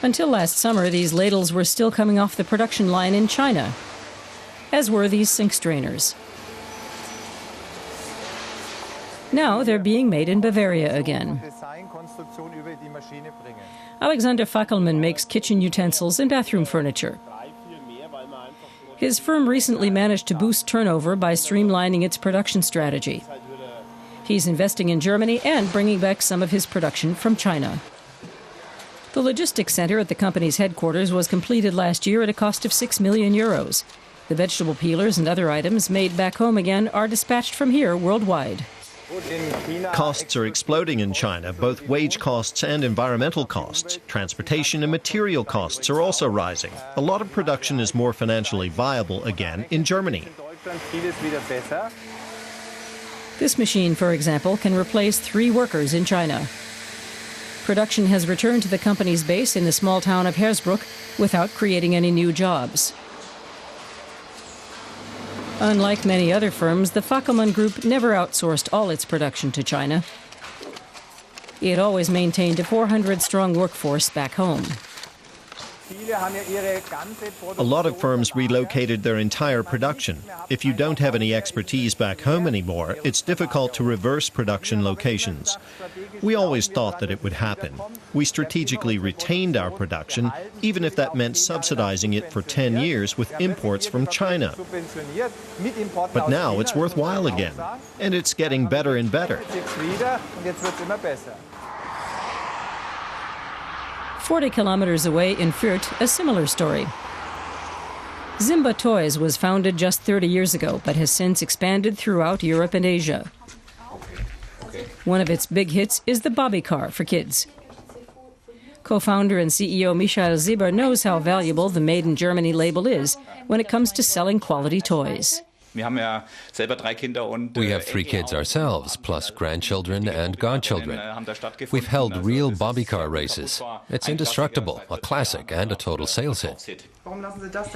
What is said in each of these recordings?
Until last summer, these ladles were still coming off the production line in China, as were these sink strainers. Now they're being made in Bavaria again. Alexander Fackelmann makes kitchen utensils and bathroom furniture. His firm recently managed to boost turnover by streamlining its production strategy. He's investing in Germany and bringing back some of his production from China. The logistics center at the company's headquarters was completed last year at a cost of 6 million euros. The vegetable peelers and other items made back home again are dispatched from here worldwide. Costs are exploding in China, both wage costs and environmental costs. Transportation and material costs are also rising. A lot of production is more financially viable again in Germany. This machine, for example, can replace 3 workers in China. Production has returned to the company's base in the small town of Hersbruck without creating any new jobs. Unlike many other firms, the Fackelmann Group never outsourced all its production to China. It always maintained a 400-strong workforce back home. A lot of firms relocated their entire production. If you don't have any expertise back home anymore, it's difficult to reverse production locations. We always thought that it would happen. We strategically retained our production, even if that meant subsidizing it for 10 years with imports from China. But now it's worthwhile again, and it's getting better and better. 40 kilometers away in Fürth, a similar story. Zimba Toys was founded just 30 years ago, but has since expanded throughout Europe and Asia. One of its big hits is the Bobby car for kids. Co-founder and CEO Michael Sieber knows how valuable the Made in Germany label is when it comes to selling quality toys. We have 3 kids ourselves, plus grandchildren and godchildren. We've held real bobby car races. It's indestructible, a classic and a total sales hit.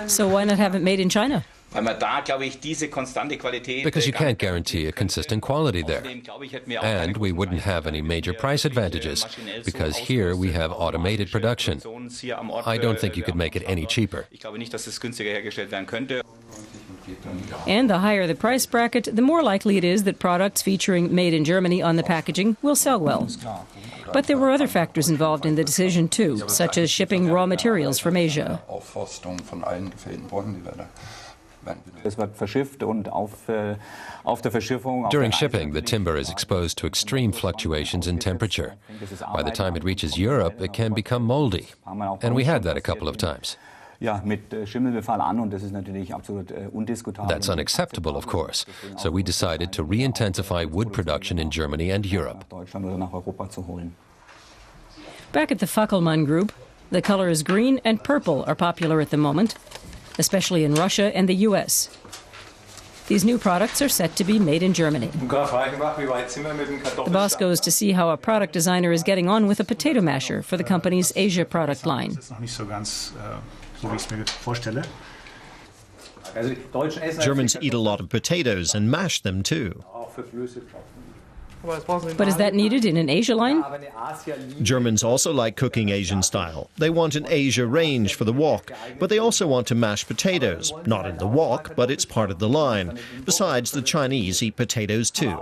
So why not have it made in China? Because you can't guarantee a consistent quality there. And we wouldn't have any major price advantages, because here we have automated production. I don't think you could make it any cheaper. And the higher the price bracket, the more likely it is that products featuring Made in Germany on the packaging will sell well. But there were other factors involved in the decision too, such as shipping raw materials from Asia. During shipping, the timber is exposed to extreme fluctuations in temperature. By the time it reaches Europe, it can become moldy. And we had that a couple of times. That's unacceptable, of course. So we decided to re-intensify wood production in Germany and Europe. Back at the Fackelmann Group, the colors green and purple are popular at the moment, especially in Russia and the US. These new products are set to be made in Germany. The boss goes to see how a product designer is getting on with a potato masher for the company's Asia product line. Germans eat a lot of potatoes and mash them too. But is that needed in an Asia line? Germans also like cooking Asian style. They want an Asia range for the wok, but they also want to mash potatoes. Not in the wok, but it's part of the line. Besides, the Chinese eat potatoes too.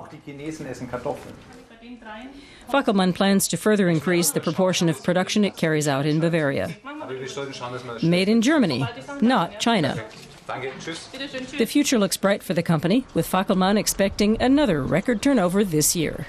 Fackelmann plans to further increase the proportion of production it carries out in Bavaria. Made in Germany, not China. The future looks bright for the company, with Fackelmann expecting another record turnover this year.